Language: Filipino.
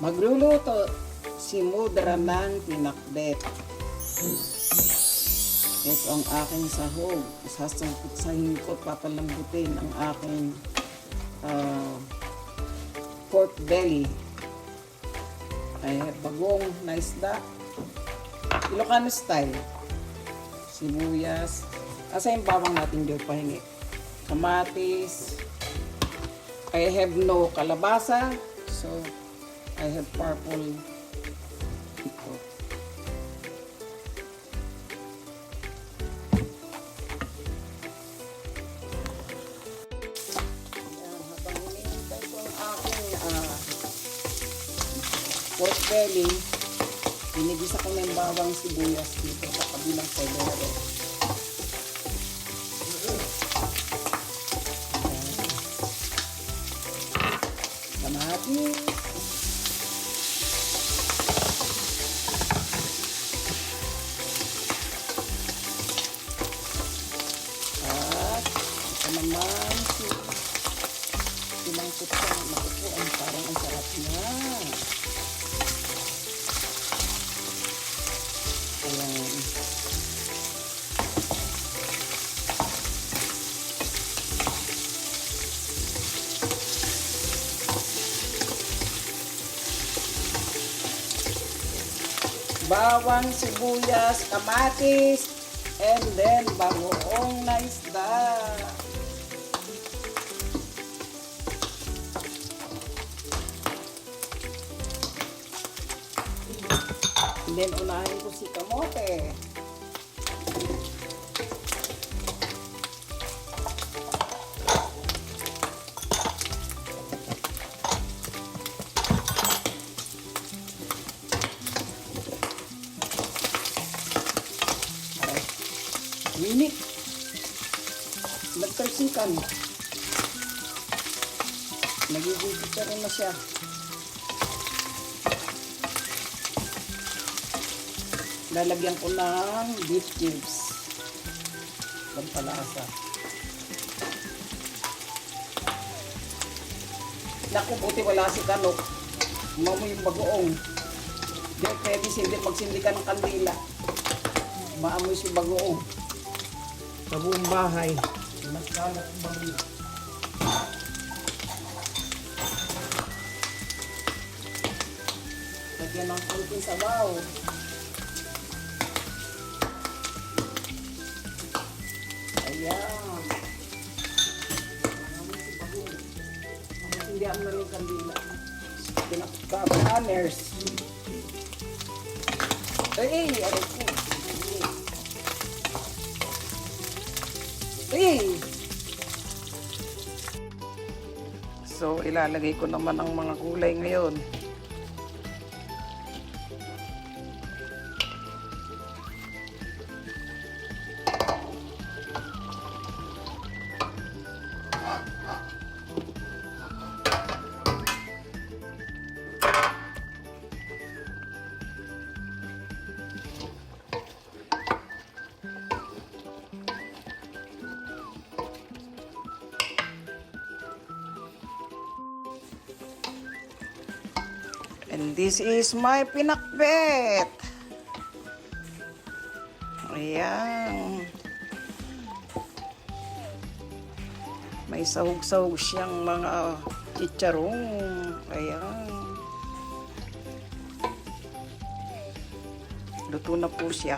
Magluluto si Mudra ng pinakbet. Ito ang aking sahog. Sasahin ko, papalambutin ang aking pork belly. Ay, bagong na isda. Ilocano style. Sibuyas. Asa yung bawang natin dito pahingi. Kamatis. I have no kalabasa. So, I have purple. Ito. Habang hinihintay ko ang aking pork belly, binigisa ko ng bawang sibuyas dito sa kabilang pedero. Kamatis. At ito naman silang kutsang makukuan. Parang ang sarap niya. Ayan. Bawang, sibuyas, kamatis, and then bagoong na isda. And then unahin ko si kamote. Minit. Nagkalsikan. Nagigigit rin na siya. Lalagyan ko ng beef cubes. Pampalasa. Naku, buti wala si Kanok. Mamoy yung bagoong. Hindi pwede magsindi ka ng kandila. Maamoy si bagoong. Sa buong bahay. Nagkalat ang bagoong. Lagyan ng kunting sabaw. Ayan. Maamoy si bagoong. Hindi ang maring kandila. Pinaka-banners. Ay, aray ko. So, ilalagay ko naman ang mga gulay ngayon. And this is my pinakbet. Ayan. May sahog-sahog siyang mga chicharong. Ayan. Luto na po siya.